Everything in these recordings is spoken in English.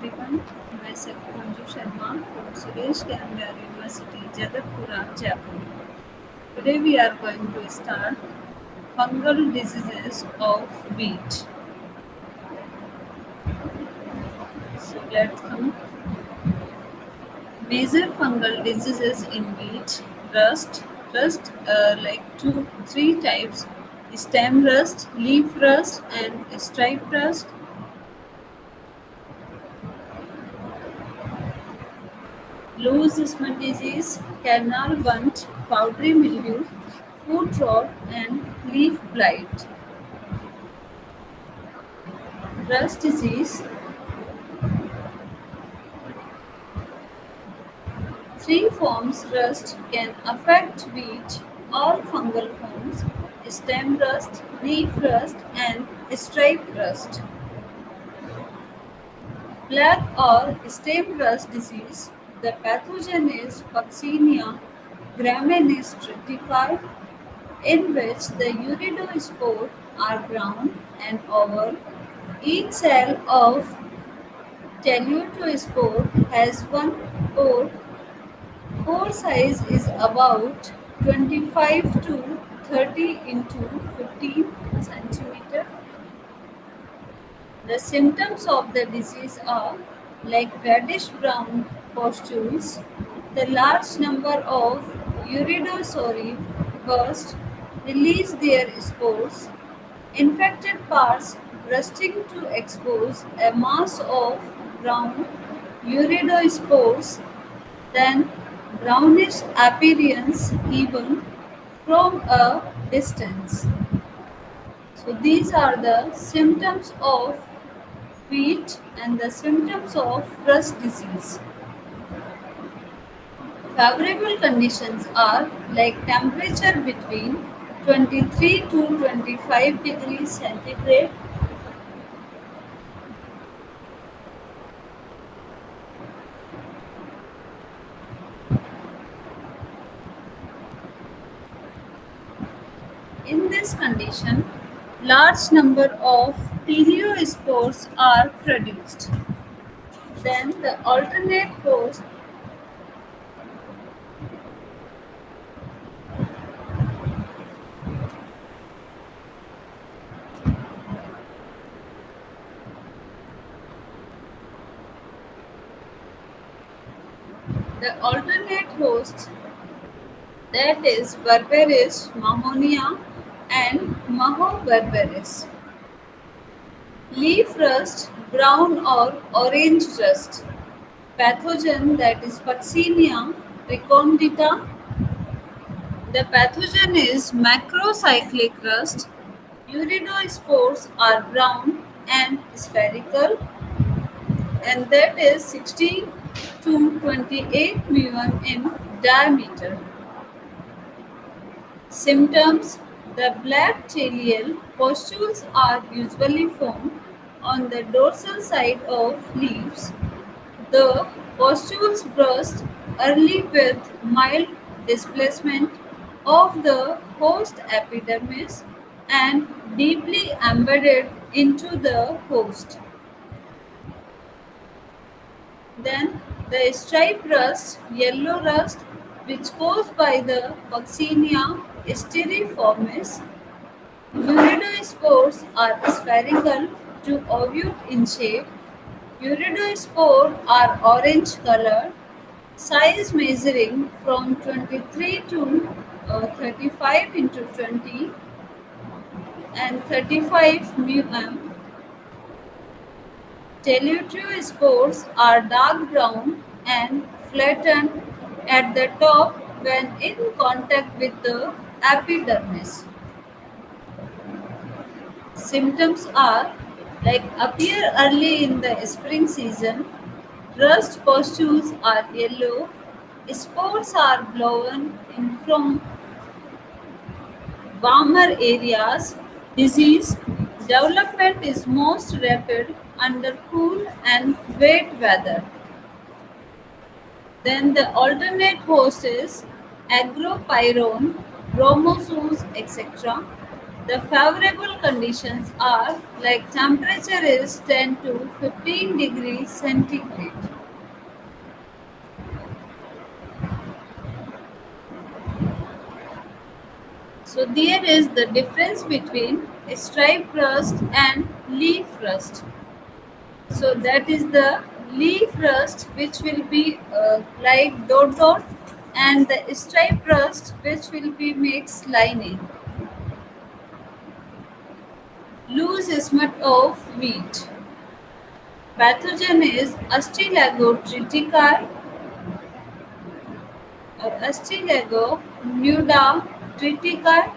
everyone. Myself Manju Sharma from Suresh Gambiar University, Jagatpura, Jaipur. Today we are going to start fungal diseases of wheat. So let's come. Major fungal diseases in wheat: rust, three types: stem rust, leaf rust, and stripe rust. Loose smut disease, canal bunt, powdery mildew, foot rot, and leaf blight. Rust disease, three forms rust can affect wheat, all fungal forms: stem rust, leaf rust, and stripe rust. Black or stem rust disease, the pathogen is Puccinia graminis triticale, in which the uridospores are brown and oval. Each cell of teleutospore has one pore. Pore size is about 25 to 30 into 15 centimeter. The symptoms of the disease are like reddish brown pustules, the large number of uridosauri burst, release their spores, infected parts bursting to expose a mass of brown uridospores, then brownish appearance even from a distance. So these are the symptoms of wheat and the symptoms of rust disease. Favorable conditions are like temperature between 23 to 25 degrees centigrade, in this condition, large number of teleospores are produced. Then the alternate host the alternate hosts, that is Berberis, Mahonia, and Maho berberis. Leaf rust, brown or orange rust. Pathogen, that is Puccinia recondita. The pathogen is macrocyclic rust. Uridospores are brown and spherical, and that is 16 to 28 mm in diameter. Symptoms: the black telial pustules are usually formed on the dorsal side of leaves. The pustules burst early with mild displacement of the host epidermis and deeply embedded into the host. Then the stripe rust, yellow rust, which caused by the Puccinia styriformis. Uridospores are spherical to ovate in shape. Uridospores are orange colored, size measuring from 23 to 35 into 20 and 35 mm. Teleutospores are dark brown and flattened at the top when in contact with the epidermis. Symptoms are like appear early in the spring season. Rust pustules are yellow. Spores are blown in from warmer areas. Disease development is most rapid under cool and wet weather. Then the alternate host is agropyrone, bromosomes, etc. The favorable conditions are like temperature is 10 to 15 degrees centigrade. So there is the difference between stripe rust and leaf rust. So that is the leaf rust which will be like dot dot, and the stripe rust which will be mixed lining. Loose smut of wheat. Pathogen is Astylago triticale or Astylago nuda triticale.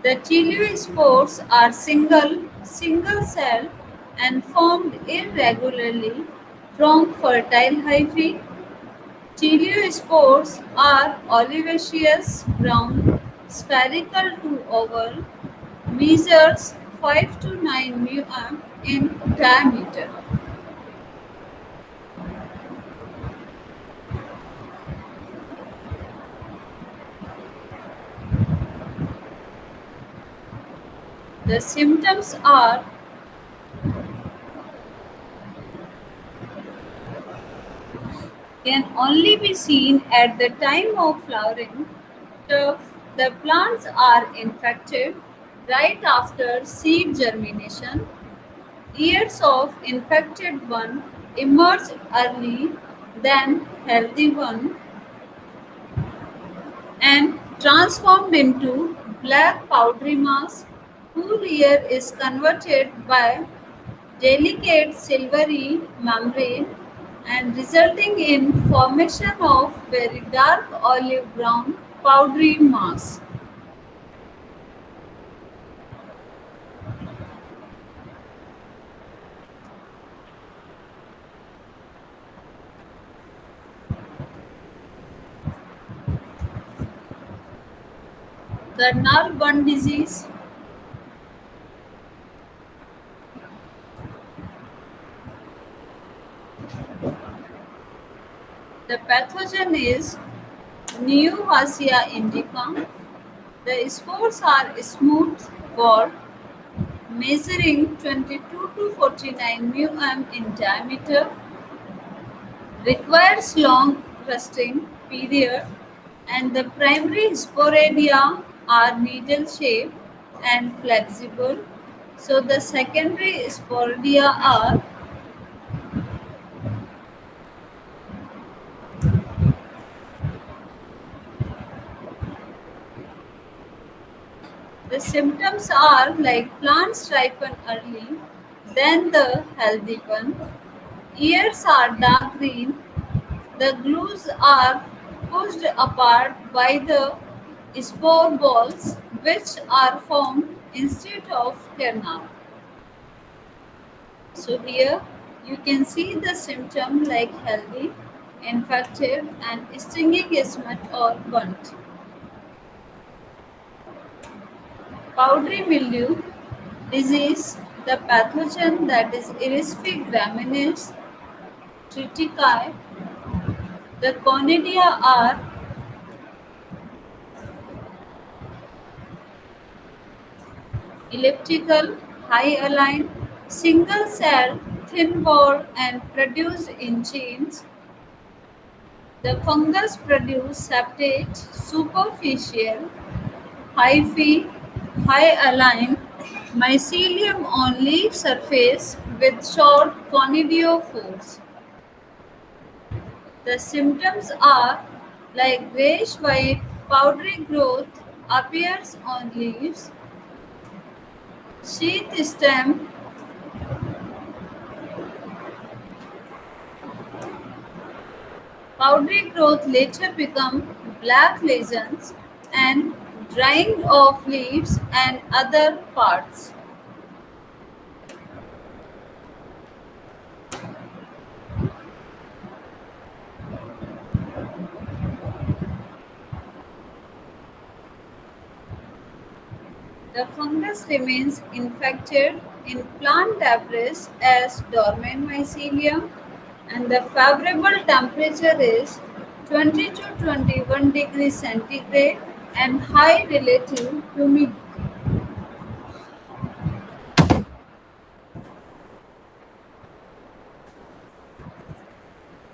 The teliospores are single cell and formed irregularly from fertile hyphae. Teliospores are olivaceous brown, spherical to oval, measures 5 to 9 mm in diameter. The symptoms are can only be seen at the time of flowering. If the plants are infected right after seed germination, ears of infected one emerge early than healthy one and transformed into black powdery mass, whose ear is converted by delicate silvery membrane and resulting in formation of very dark olive brown powdery mass. The nerve-bun disease. The pathogen is Neovacia indica. The spores are smooth ball measuring 22 to 49 mm in diameter, requires long resting period, and the primary sporadia are needle shaped and flexible. So the secondary sporadia are the symptoms are like plants ripen early, then the healthy one. Ears are dark green. The glues are pushed apart by the spore balls, which are formed instead of kernel. So here you can see the symptom like healthy, infected, and stinging smut or burnt. Powdery mildew disease, the pathogen that is Irispe graminis triticae. The conidia are elliptical, high aligned, single cell, thin walled, and produced in chains. The fungus produce septate, superficial, hyphae, high aligned mycelium on leaf surface with short conidiophores. The symptoms are like grayish white powdery growth appears on leaves, sheath stem, powdery growth later become black lesions and drying of leaves and other parts. The fungus remains infected in plant debris as dormant mycelium, and the favorable temperature is 20 to 21 degrees centigrade and high relative humidity.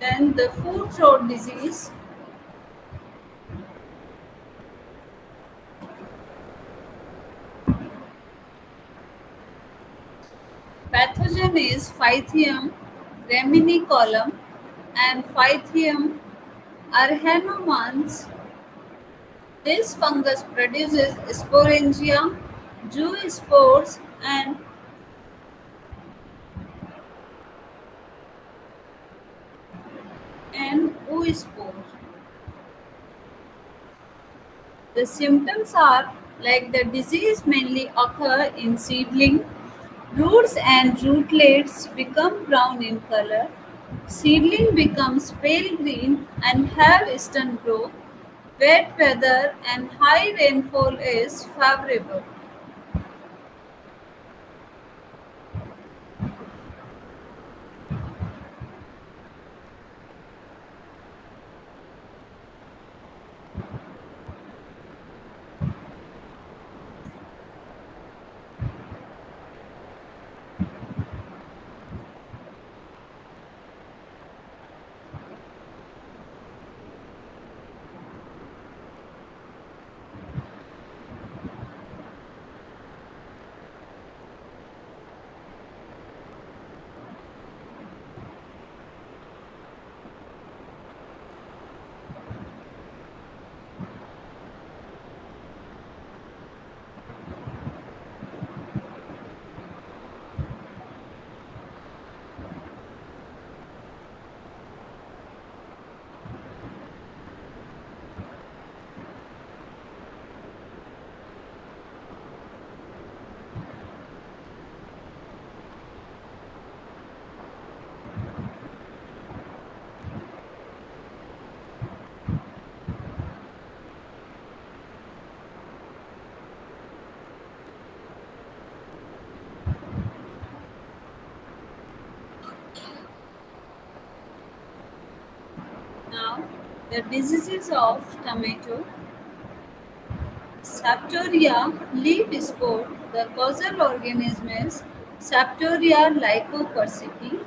Then the foot rot disease. Pathogen is Phythium graminecolum and Phythium arhanomans. This fungus produces sporangia, zoospores, and oospore. The symptoms are like the disease mainly occur in seedling. Roots and rootlets become brown in color. Seedling becomes pale green and have eastern growth. Wet weather and high rainfall is favorable. Now, the diseases of tomato. Septoria leaf spore. The causal organism is Septoria lycopersicki.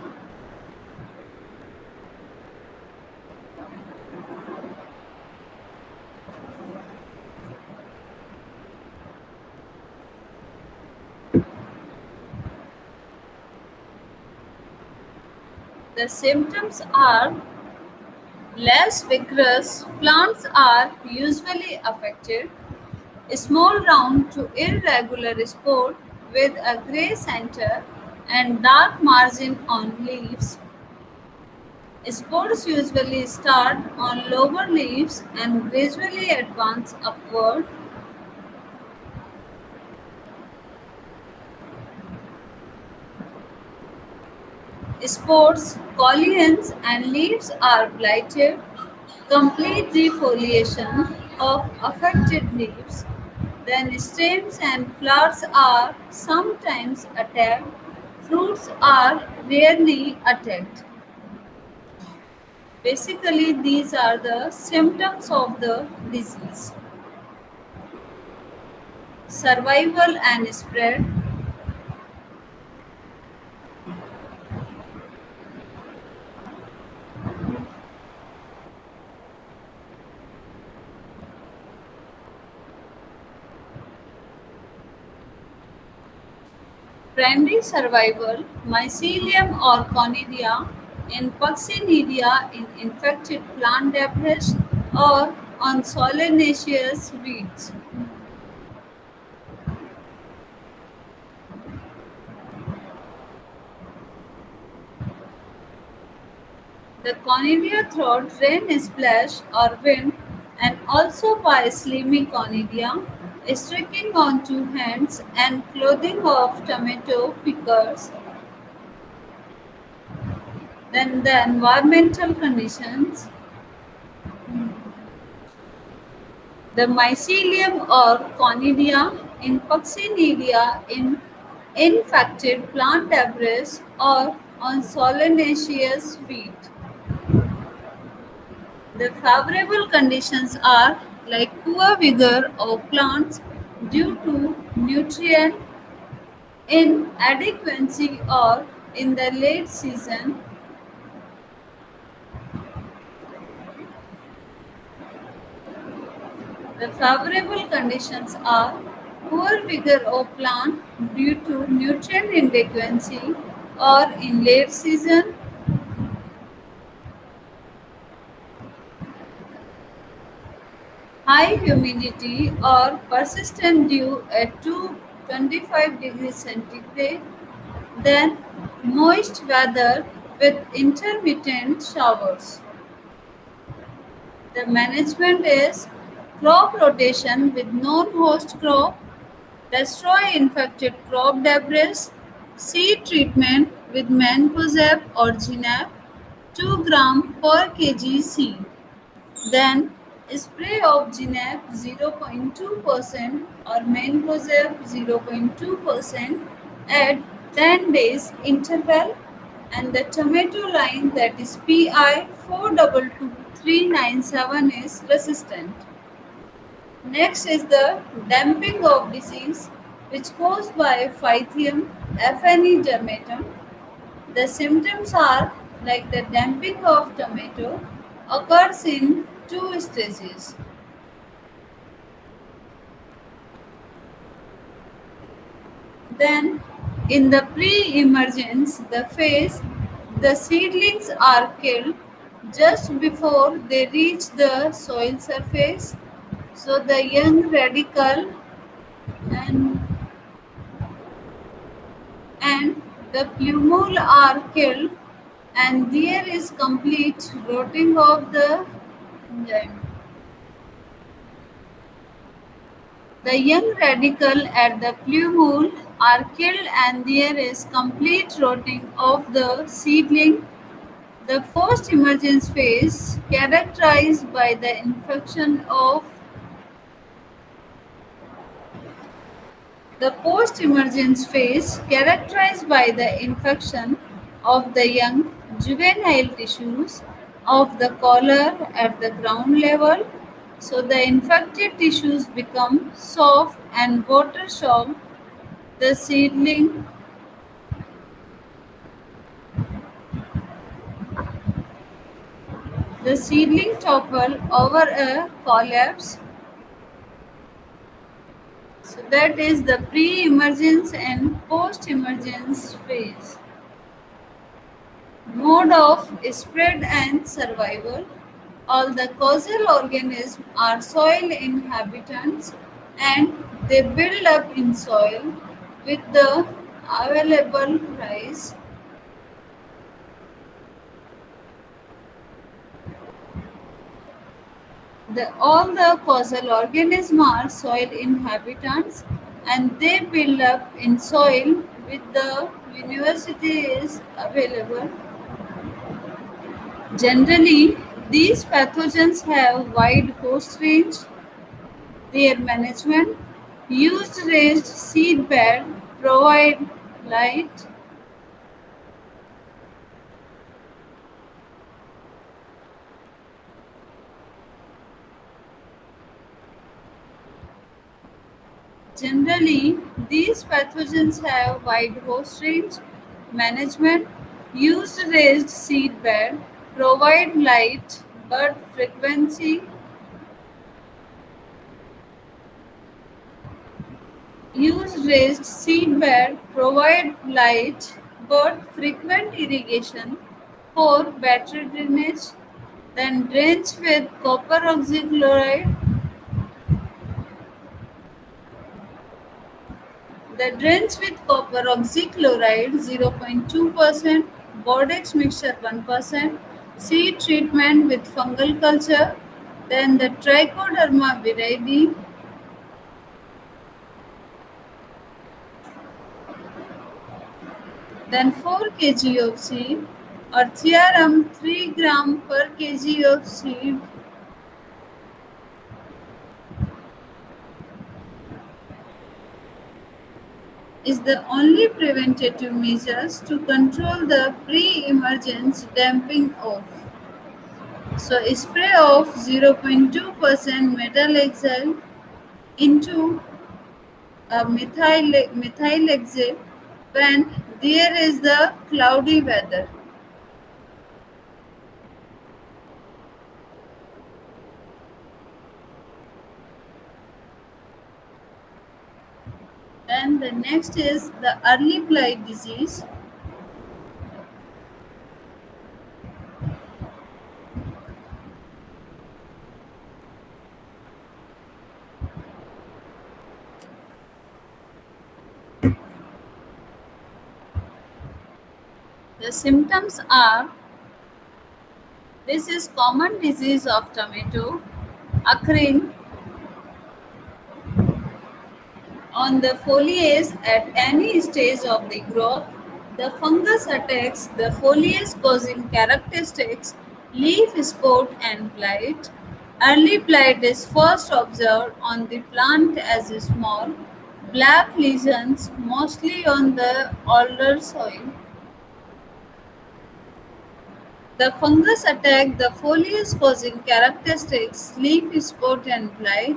The symptoms are less vigorous. Plants are usually affected. Small round to irregular spore with a grey center and dark margin on leaves. Spores usually start on lower leaves and gradually advance upward. Spores, coleons, and leaves are blighted. Complete defoliation of affected leaves. Then stems and flowers are sometimes attacked. Fruits are rarely attacked. Basically, these are the symptoms of the disease. Survival and spread. Primary survival, mycelium or conidia in Puxinidia in infected plant debris or on solanaceous weeds. The conidia through rain splash or wind and also by slimy conidia streaking onto hands and clothing of tomato pickers. Then the environmental conditions. The mycelium or conidia in Puxinidia in infected plant debris or on solanaceous wheat. The favorable conditions are like poor vigor of plants due to nutrient inadequacy or in the late season The favorable conditions are poor vigor of plant due to nutrient inadequacy or in late season, high humidity or persistent dew at 225 degrees centigrade, then moist weather with intermittent showers. The management is crop rotation with non-host crop, destroy infected crop debris, seed treatment with mancozeb or ginap 2 gram per kg seed. Then spray of ginap 0.2% or mancozeb 0.2% at 10 days interval, and the tomato line, that is PI 422397, is resistant. Next is the damping of disease, which caused by Phythium aphanedermatum. The symptoms are like the damping of tomato occurs in two stages. Then, in the pre-emergence the phase, the seedlings are killed just before they reach the soil surface. So the young radicle and and the plumule are killed, and there is complete rotting of the enzyme. The young radicle at the plumule are killed and there is complete rotting of the seedling. The post-emergence phase characterized by the infection of The post-emergence phase characterized by the infection of the young juvenile tissues of the collar at the ground level. So the infected tissues become soft and water soaked. The seedling the seedling topple over a collapse. So that is the pre-emergence and post-emergence phase. Mode of spread and survival. All the causal organisms are soil inhabitants and they build up in soil with the available rice. All the causal organisms are soil inhabitants and they build up in soil with the university is available. Generally, these pathogens have wide host range. Their management used raised seed bed, provide light. Generally, these pathogens have wide host range. Management used raised seed bed, provide light, bud frequency. Use raised seed bed, provide light, but frequent irrigation for better drainage. Then drench with copper oxychloride. The drench with copper oxychloride 0.2%, Bodex mixture 1%, seed treatment with fungal culture, then the Trichoderma viride, then 4 kg of seed, or theorem 3 gram per kg of seed is the only preventative measures to control the pre-emergence damping off. So spray of 0.2% metalaxyl into a methylaxate when there is the cloudy weather. Then the next is the early blight disease. The symptoms are this is common disease of tomato occurring on the foliage at any stage of the growth. The fungus attacks the foliage causing characteristics, leaf spot and blight. Early blight is first observed on the plant as small, black lesions mostly on the older soil. The fungus attack the foliage causing characteristics, leaf spot and blight.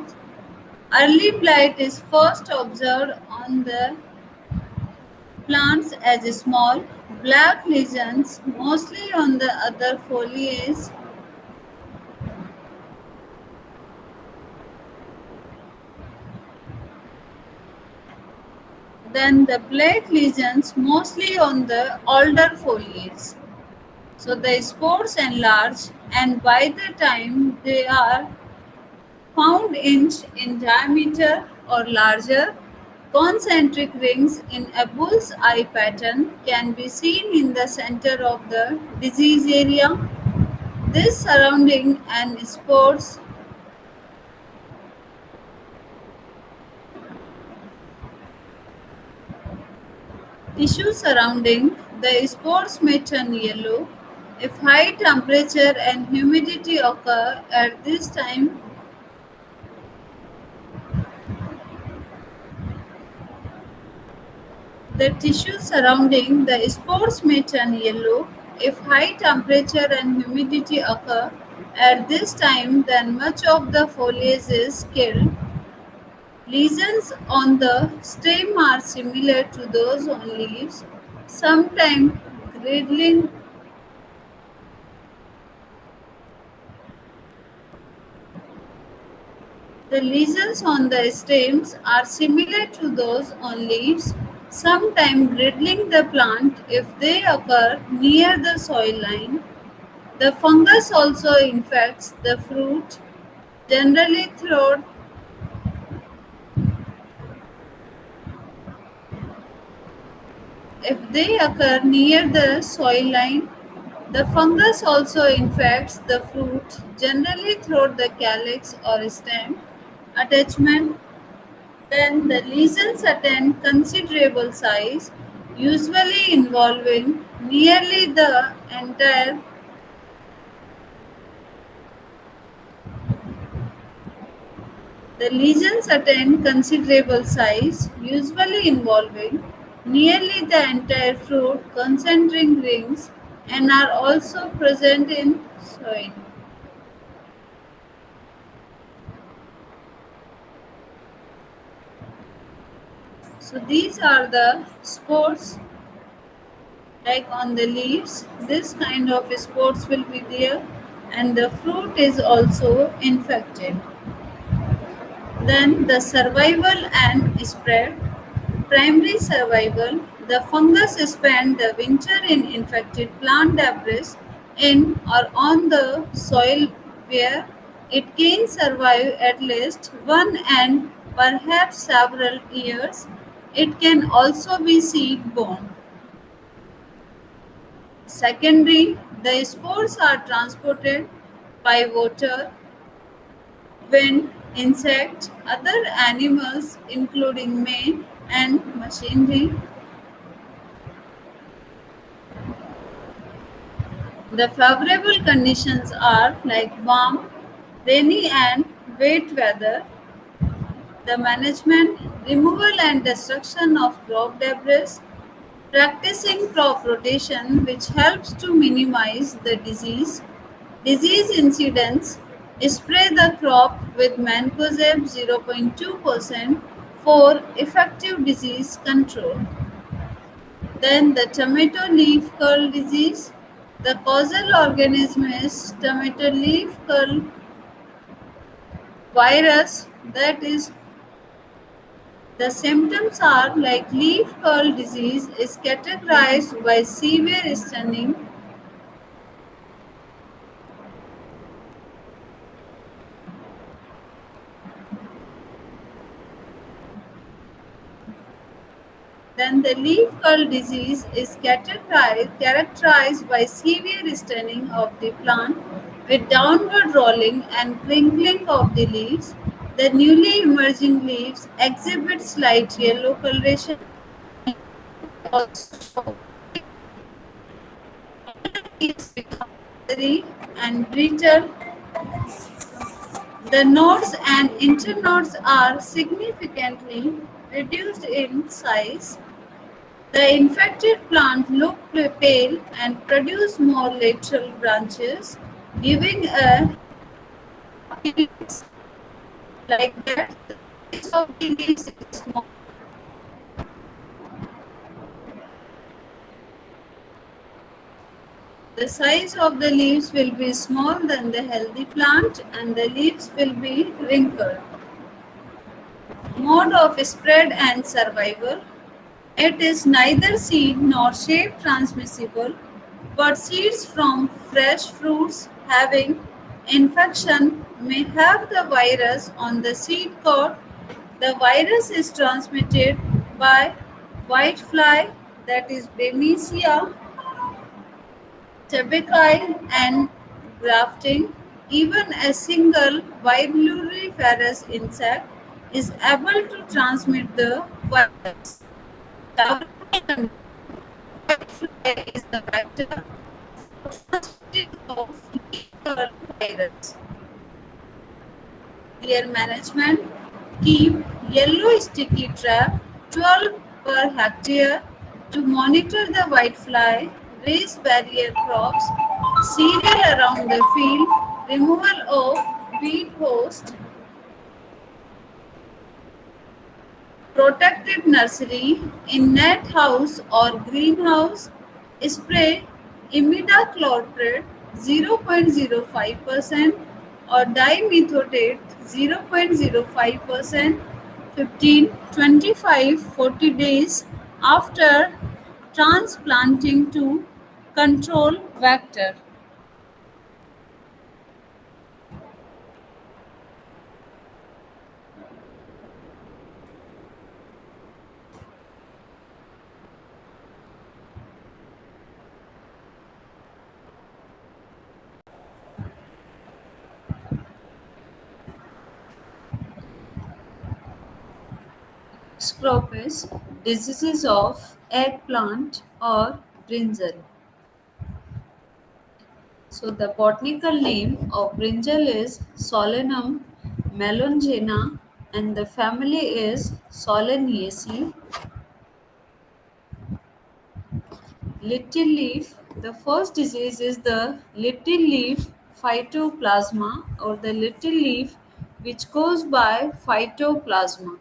Early blight is first observed on the plants as small, black lesions, mostly on the other foliage. Then the blight lesions, mostly on the older foliage. So the spores enlarge, and by the time they are pound inch in diameter or larger, concentric rings in a bull's eye pattern can be seen in the center of the disease area. This surrounding and spores tissue surrounding the spores may turn yellow if high temperature and humidity occur at this time. The tissue surrounding the spores may turn yellow if high temperature and humidity occur at this time. Then much of the foliage is killed. Lesions on the stem are similar to those on leaves, sometimes girdling. The lesions on the stems are similar to those on leaves, sometimes girdling the plant if they occur near the soil line. The fungus also infects the fruit, generally through if they occur near the soil line. The fungus also infects the fruit, generally through the calyx or stem attachment. Then the lesions attain considerable size, usually involving nearly the entire. The lesions attain considerable size, usually involving nearly the entire fruit, concentric rings, and are also present in soil. So these are the spores like on the leaves. This kind of spores will be there, and the fruit is also infected. Then the survival and spread. Primary survival. The fungus spends the winter in infected plant debris in or on the soil where it can survive at least one and perhaps several years. It can also be seed borne. Secondary, the spores are transported by water, wind, insects, other animals including man and machinery. The favorable conditions are like warm, rainy and wet weather. The management, removal and destruction of crop debris, practicing crop rotation which helps to minimize the disease incidence, spray the crop with mancozeb 0.2% for effective disease control. Then the tomato leaf curl disease. The causal organism is tomato leaf curl virus, that is The symptoms are like leaf curl disease is categorized by severe stunning. Then the leaf curl disease is characterized by severe stunning of the plant with downward rolling and crinkling of the leaves. The newly emerging leaves exhibit slight yellow coloration also show leaves become leathery and brittle. The nodes and internodes are significantly reduced in size. The infected plant look pale and produce more lateral branches, giving a appearance like that. The size of the leaves is small. The size of the leaves will be small than the healthy plant and the leaves will be wrinkled. Mode of spread and survival. It is neither seed nor shape transmissible, but seeds from fresh fruits having infection may have the virus on the seed coat. The virus is transmitted by whitefly, that is Bemisia tabaci, and grafting. Even a single viviparous insect is able to transmit the virus. The whitefly is the vector transmitting of lethal virus. Clear management. Keep yellow sticky trap 12 per hectare to monitor the whitefly. Raise barrier crops. Cereal around the field. Removal of weed host. Protected nursery in net house or greenhouse. Spray imidacloprid 0.05% or dimethoate 0.05% 15, 25, 40 days after transplanting to control vector. Scropes, diseases of eggplant or brinjal. So the botanical name of brinjal is Solanum melongena and the family is Solanaceae. Little leaf. The first disease is the little leaf phytoplasma or the little leaf which goes by phytoplasma.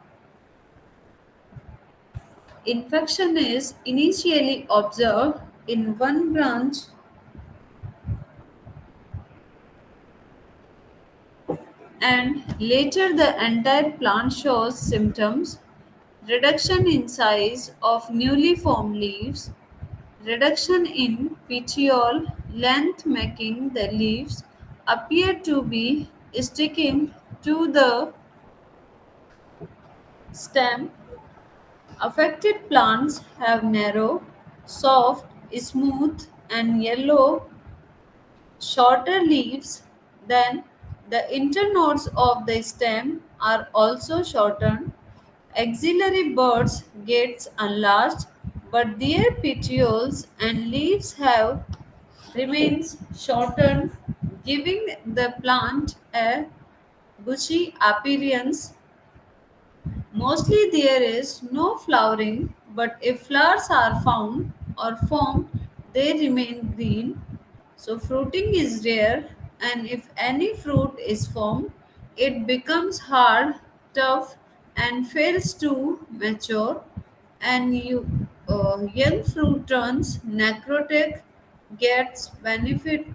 Infection is initially observed in one branch and later the entire plant shows symptoms. Reduction in size of newly formed leaves, reduction in petiole length making the leaves appear to be sticking to the stem. Affected plants have narrow, soft, smooth, and yellow shorter leaves. Then the internodes of the stem are also shortened. Axillary buds gets enlarged, but their petioles and leaves have remains shortened, giving the plant a bushy appearance. Mostly there is no flowering, but if flowers are found or formed, they remain green. So fruiting is rare, and if any fruit is formed, it becomes hard, tough, and fails to mature. And young fruit turns necrotic, gets benefit,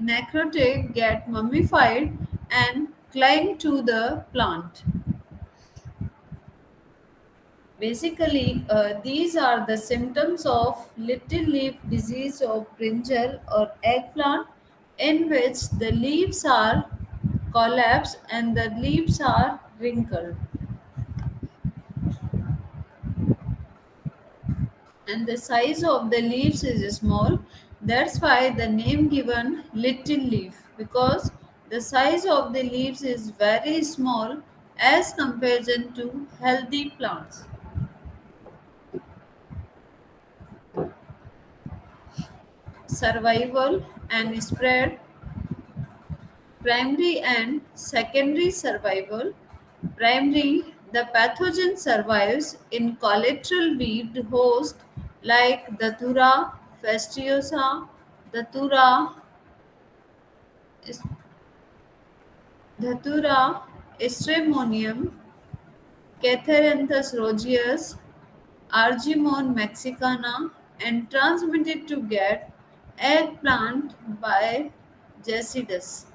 necrotic, get mummified, and cling to the plant. Basically, these are the symptoms of little leaf disease of brinjal or eggplant, in which the leaves are collapsed and the leaves are wrinkled, and the size of the leaves is small. That's why the name given little leaf, because the size of the leaves is very small as comparison to healthy plants. Survival and spread. Primary and secondary survival. Primary, the pathogen survives in collateral weed host like Datura fastidiosa, Datura, Datura stramonium, Catharanthus rogeus, Argemone mexicana, and transmitted to get eggplant by Jacidus.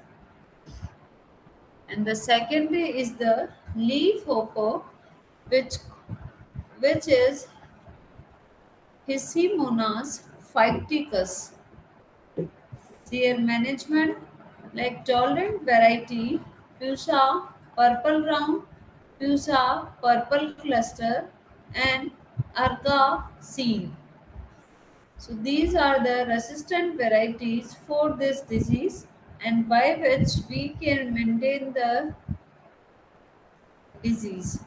And the secondary is the leaf hopper, which which is Hicimonas phyticus. Their management, like tolerant variety, Pusa purple round, Pusa purple cluster, and Arca seal. So these are the resistant varieties for this disease, and by which we can maintain the disease.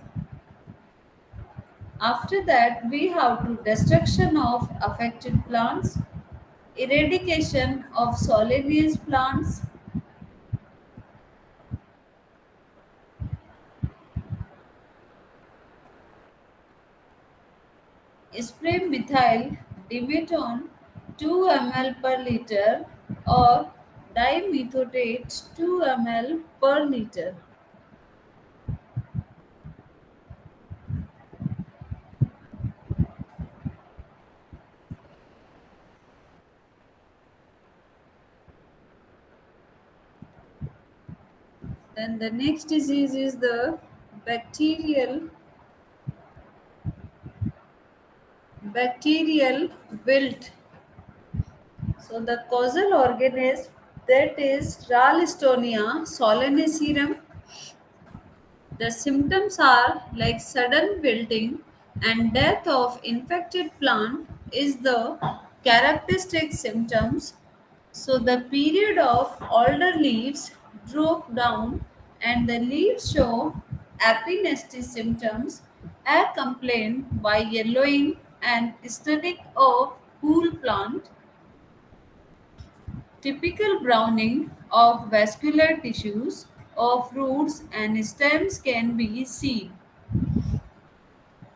After that, we have to destruction of affected plants, eradication of solanous plants, spray methyl dimetone 2 ml per liter or dimethoate 2 ml per liter. Then the next disease is the bacterial bacterial wilt. So the causal organism, that is Ralstonia solanacearum. The symptoms are like sudden wilting and death of infected plant is the characteristic symptoms. So the period of older leaves drop down and the leaves show epinestic symptoms accompanied by yellowing and static of cool plant. Typical browning of vascular tissues of roots and stems can be seen.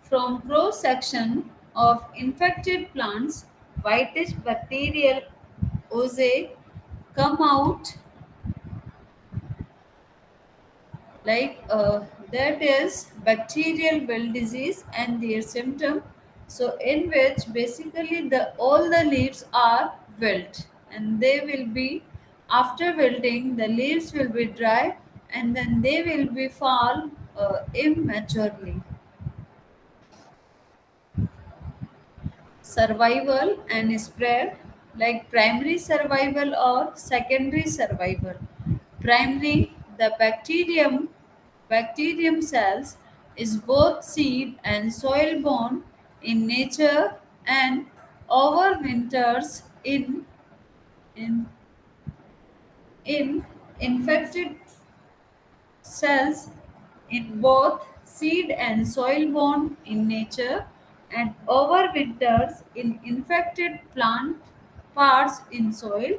From cross section of infected plants, whitish bacterial oozes come out, like that is bacterial well disease and their symptom. So in which basically the all the leaves are wilt, and they will be, after wilting the leaves will be dry, and then they will be fall immaturely. Survival and spread, like primary survival or secondary survival. Primary, the bacterium cells is both seed and soil borne in nature and overwinters in in infected cells in both seed and soil borne in nature and overwinters in infected plant parts in soil.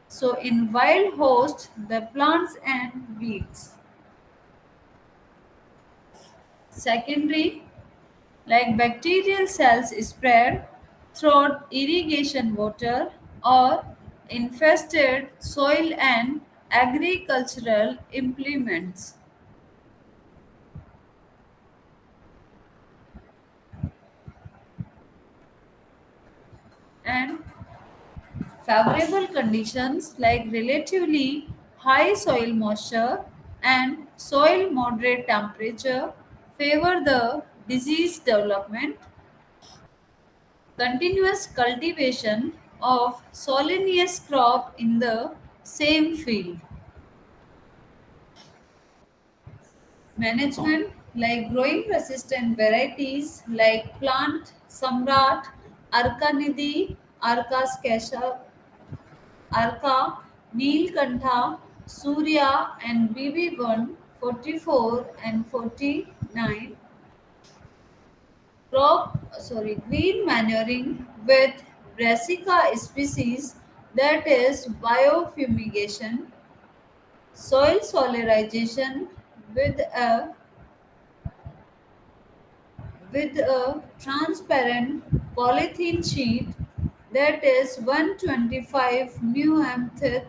So in wild host, the plants and weeds. Secondary, like bacterial cells spread through irrigation water or infested soil and agricultural implements. And favorable conditions like relatively high soil moisture and soil moderate temperature favor the disease development, continuous cultivation of solanous crop in the same field, management like growing resistant varieties like plant samrat, arkanidi, arka Arka, Neelkantha, Surya and BB1 44 and 49 green manuring with brassica species, that is biofumigation, soil solarization with a transparent polythene sheet, that is 125 μm thick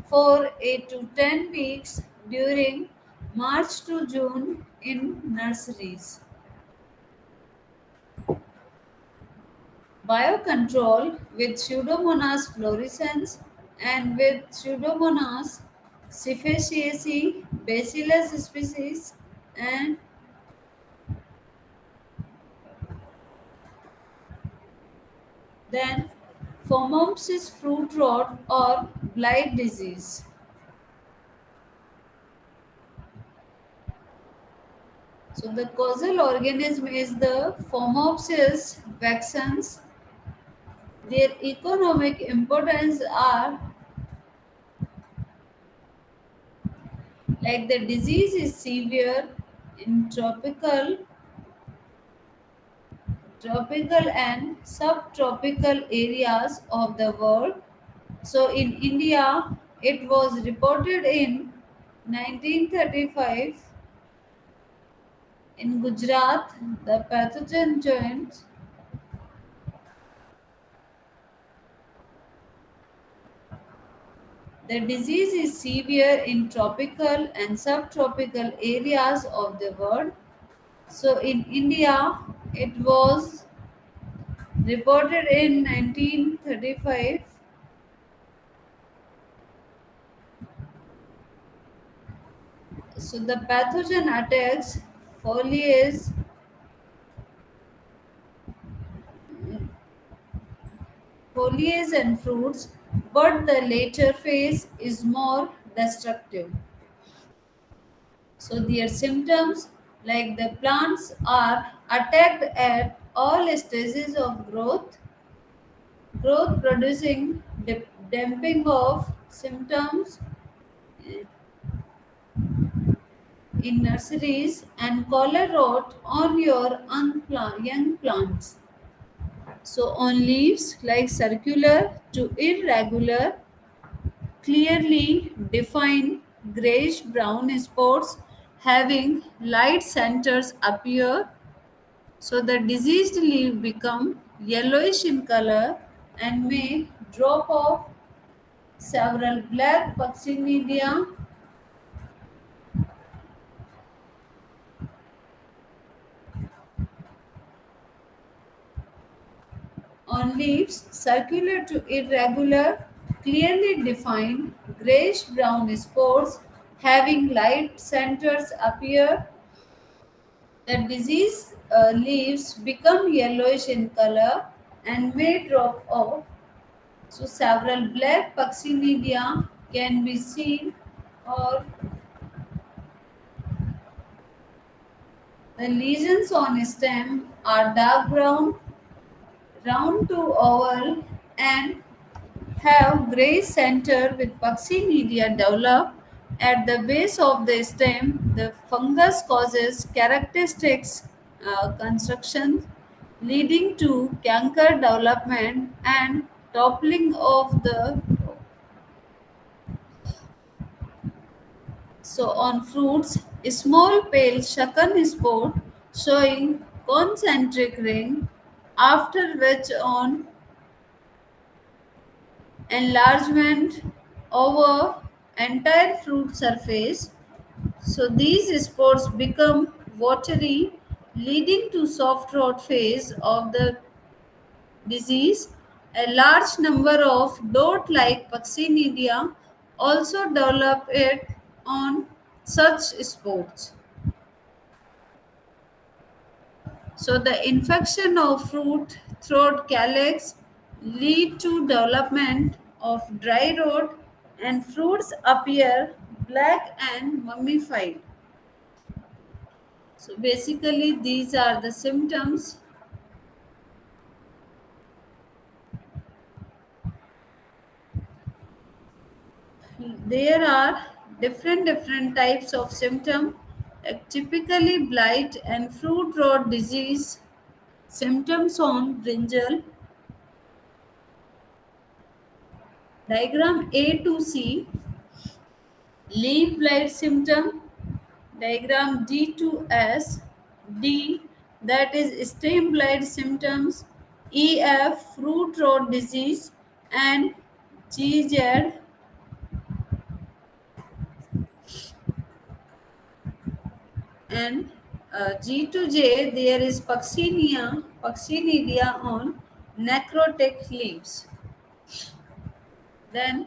for 8 to 10 weeks during March to June in nurseries. Biocontrol with Pseudomonas fluorescens and with Pseudomonas cerevisiae, Bacillus species, and then Phomopsis fruit rot or blight disease. So the causal organism is the Phomopsis vacans. Their economic importance are like the disease is severe in tropical and subtropical areas of the world. So in India, it was reported in 1935. In Gujarat, the pathogen joins the disease is severe in tropical and subtropical areas of the world. So in India, it was reported in 1935. So the pathogen attacks foliage, foliage and fruits, but the later phase is more destructive. So their symptoms like the plants are attacked at all stages of growth producing damping of symptoms in nurseries and collar rot on your young plants. So on leaves like circular to irregular, clearly defined grayish brown spots having light centers appear. So the diseased leaf become yellowish in color and may drop off. Several black Puxinidia on leaves, circular to irregular, clearly defined grayish brown spores having light centers appear. The diseased leaves become yellowish in color and may drop off. So several black Puxinidia can be seen, or the lesions on stem are dark brown, round to oval, and have grey center with Puxinidia develop at the base of the stem. The fungus causes characteristics construction leading to canker development and toppling of the. So on fruits, a small pale shakan spot showing concentric ring, after which on enlargement over entire fruit surface. So these spores become watery, leading to soft rot phase of the disease. A large number of dot-like Puxinidia also develop it on such spores. So the infection of fruit throat calyx lead to development of dry rot and fruits appear black and mummified. So basically these are the symptoms. There are different types of symptom, typically blight and fruit rot disease symptoms on brinjal. Diagram A to C, leaf blight symptom. Diagram D to S, D that is stem blight symptoms, EF fruit rot disease, and GZ and G to J there is Puccinia on necrotic leaves. Then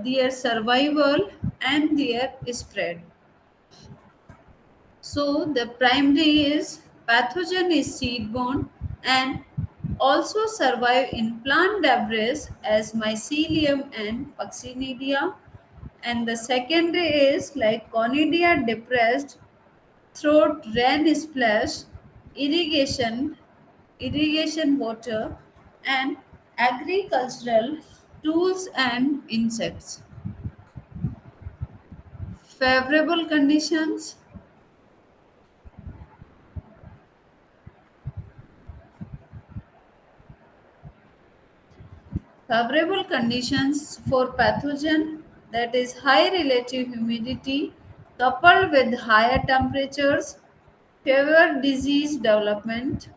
their survival and their spread. So the primary is pathogen is seed-borne and also survive in plant debris as mycelium and Puccinia. And the secondary is like Conidia depressed, throat rain splash, irrigation, irrigation water, and agricultural tools and insects. Favorable conditions. Favorable conditions for pathogen, that is high relative humidity coupled with higher temperatures favor disease development.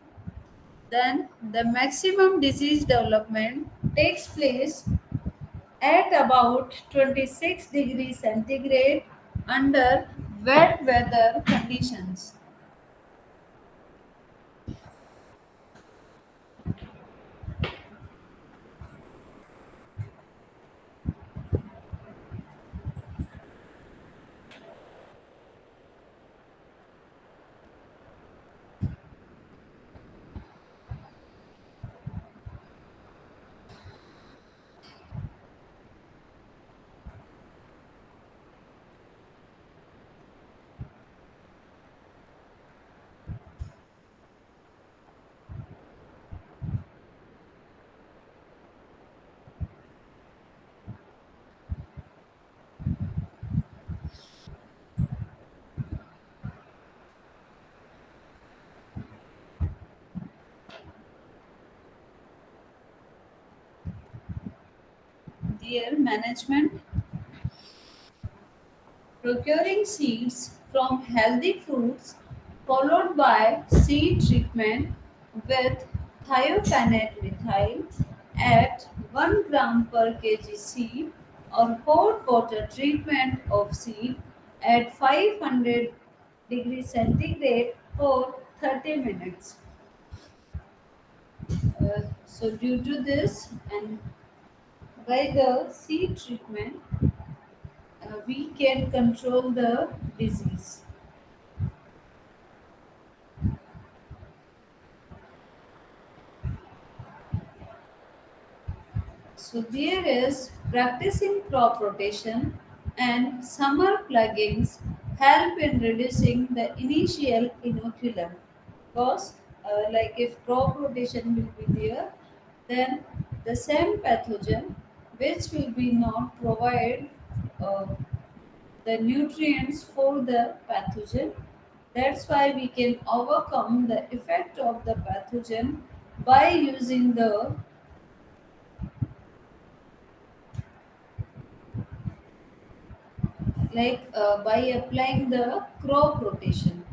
Then the maximum disease development takes place at about 26 degrees centigrade under wet weather conditions. Their management, procuring seeds from healthy fruits followed by seed treatment with thiophanate methyl at 1 gram per kg seed or hot water treatment of seed at 500 degrees centigrade for 30 minutes. So due to this and by the seed treatment, we can control the disease. So there is practicing crop rotation and summer pluggings help in reducing the initial inoculum. Because like if crop rotation will be there, then the same pathogen which will be not provide uh, the nutrients for the pathogen. That's why we can overcome the effect of the pathogen by using the by applying the crop rotation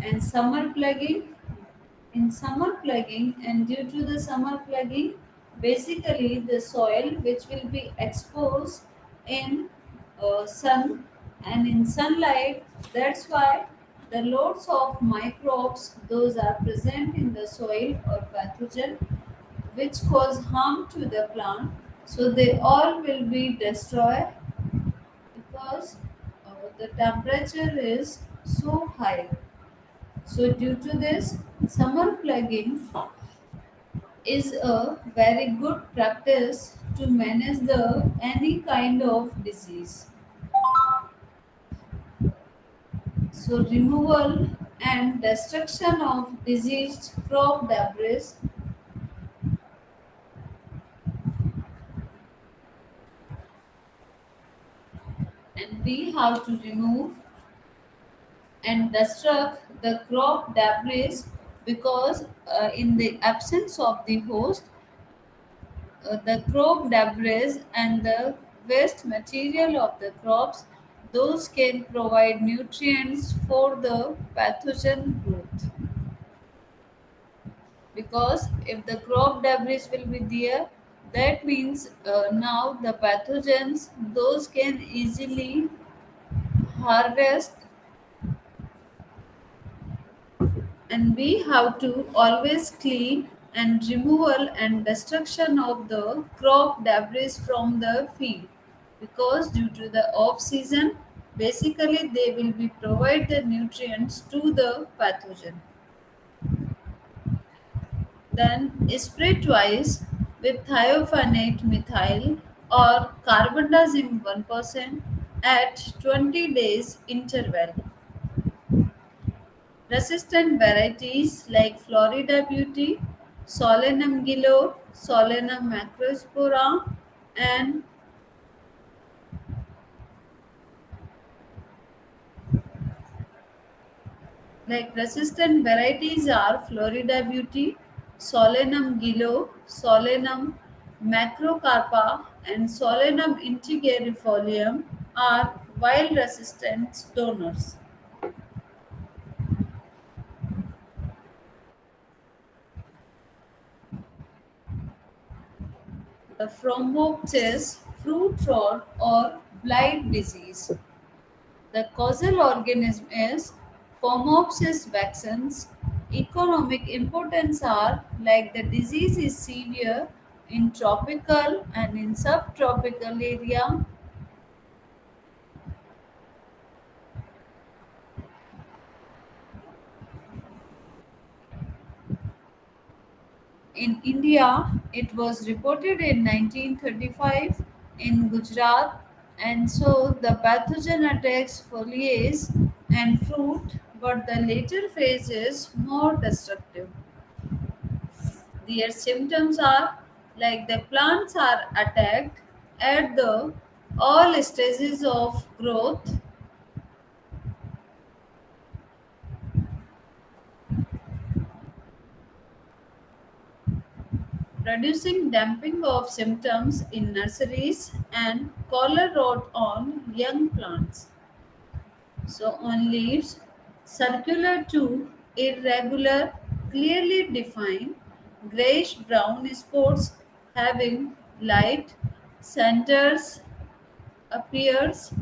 and summer plugging. In summer plugging and due to the summer plugging, basically the soil which will be exposed in sun and in sunlight, that's why the loads of microbes those are present in the soil or pathogen which cause harm to the plant, so they all will be destroyed because the temperature is so high. So due to this, summer plugging is a very good practice to manage the any kind of disease. So removal and destruction of diseased crop debris, and we have to remove and destruct the crop debris because in the absence of the host, the crop debris and the waste material of the crops, those can provide nutrients for the pathogen growth. Because if the crop debris will be there, that means now the pathogens those can easily harvest, and we have to always clean and removal and destruction of the crop debris from the field, because due to the off season basically they will be provide the nutrients to the pathogen. Then spray twice with thiophanate methyl or carbendazim 1% at 20 days interval. Resistant varieties like Florida Beauty, Solanum gilo, Solanum macrospora, and resistant varieties are Florida Beauty, Solanum gilo, Solanum macrocarpa, and Solanum integrifolia are wild resistant donors. The Phomopsis fruit rot or blight disease. The causal organism is Phomopsis vaccines. Economic importance are like the disease is severe in tropical and in subtropical area. In India, it was reported in 1935 in Gujarat, and so the pathogen attacks foliage and fruit, but the later phase is more destructive. Their symptoms are like the plants are attacked at the all stages of growth, producing damping of symptoms in nurseries and collar rot on young plants. So on leaves, circular to irregular, clearly defined, grayish brown spots having light centers appears.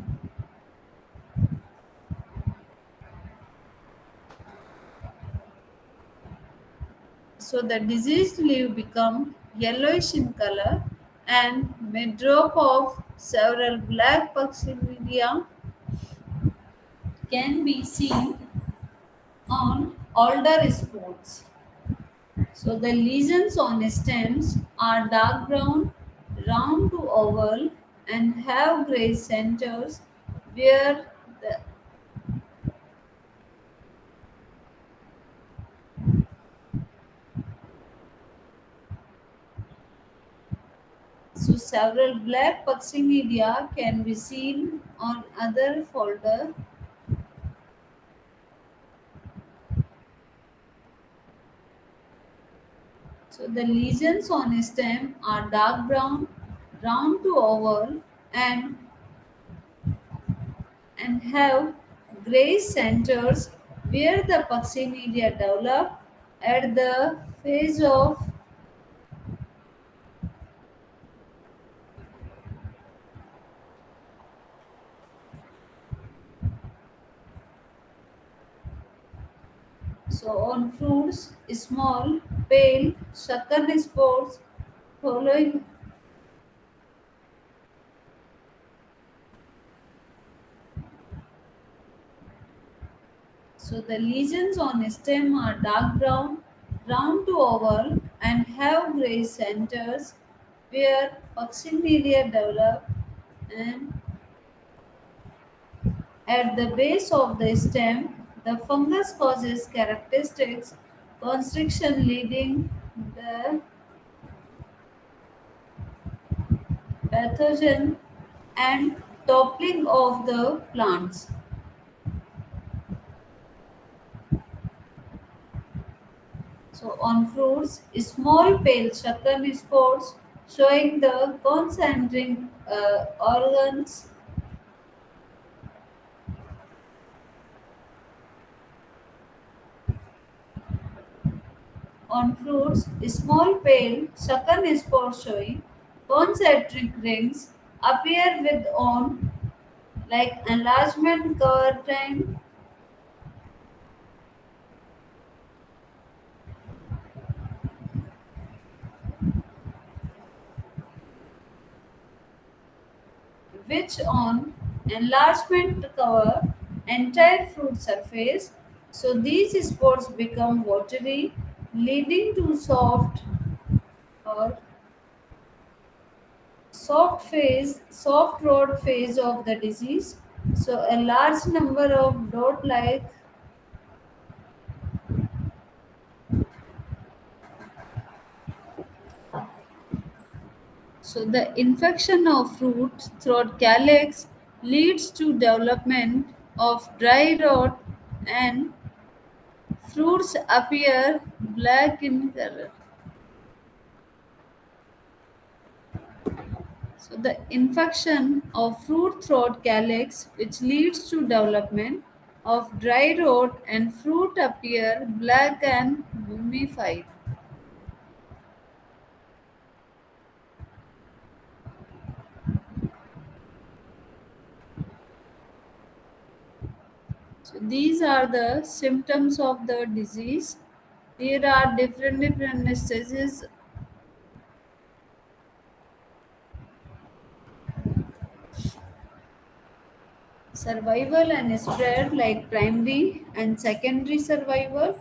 So the diseased leaf become yellowish in color and may drop off. Several black puccidia can be seen on older spots. So the lesions on stems are dark brown, round to oval, and have gray centers where the so several black puccidia can be seen on other folder. So the lesions on stem are dark brown, round to oval, and have gray centers where the puccinia develop at the phase of. So on fruits, small, pale, sucker spores following. So the lesions on stem are dark brown, round to oval, and have gray centers where coccineae develop, and at the base of the stem, the fungus causes characteristics constriction leading the pathogen and toppling of the plants. So on fruits, small pale shakar spores showing the concentric organs. On fruits, small pale shakar spores showing concentric rings appear with on like enlargement curtain, which on enlargement cover entire fruit surface. So these spores become watery, leading to or soft rod phase of the disease. So a large number of dot-like. So the infection of fruit throat calyx leads to development of dry rot and fruits appear black in color. So the infection of fruit throat calyx which leads to development of dry rot and fruit appear black and mummified. So these are the symptoms of the disease. There are different stages. Survival and spread like primary and secondary survival.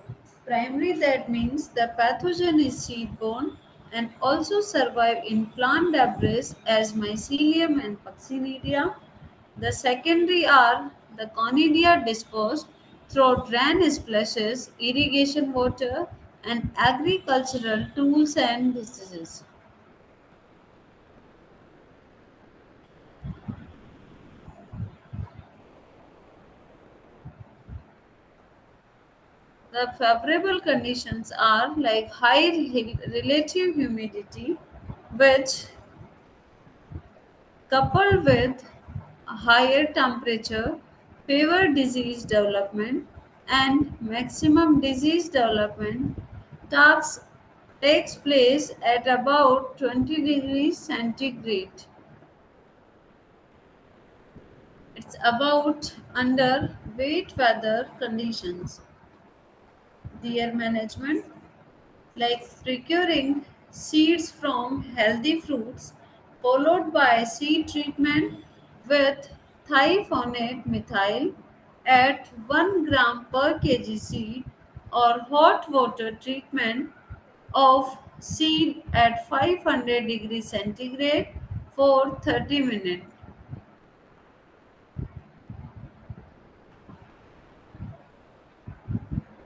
Primary, that means the pathogen is seed-borne and also survive in plant debris as mycelium and coccineria. The secondary are the conidia dispersed through drain splashes, irrigation water, and agricultural tools and diseases. The favorable conditions are like high relative humidity, which coupled with a higher temperature favor disease development, and maximum disease development takes, takes place at about 20 degrees centigrade. It's about under wet weather conditions. Their management like procuring seeds from healthy fruits, followed by seed treatment with thiophanate methyl at 1 gram per kg seed, or hot water treatment of seed at 500 degrees centigrade for 30 minutes.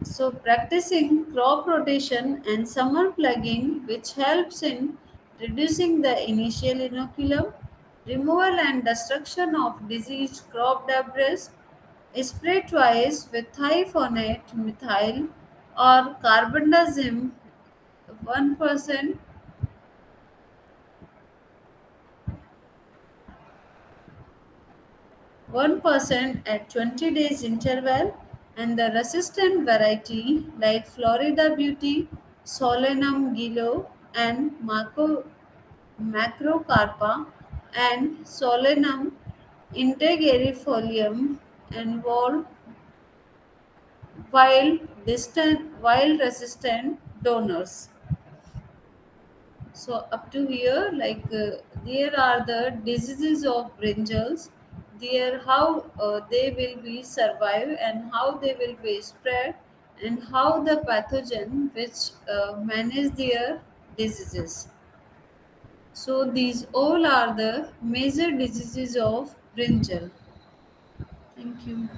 So, practicing crop rotation and summer plugging, which helps in reducing the initial inoculum, removal and destruction of diseased crop debris, spray twice with thiophanate methyl or carbendazim 1% 1% at 20 days interval, and the resistant variety like Florida Beauty, Solanum Gilo, and Macrocarpa and Solanum integrifolium involve wild resistant donors. So up to here, there are the diseases of brinjals. their how they will be survive and how they will be spread and how the pathogen which manage their diseases. So these all are the major diseases of Brinjal. Thank you.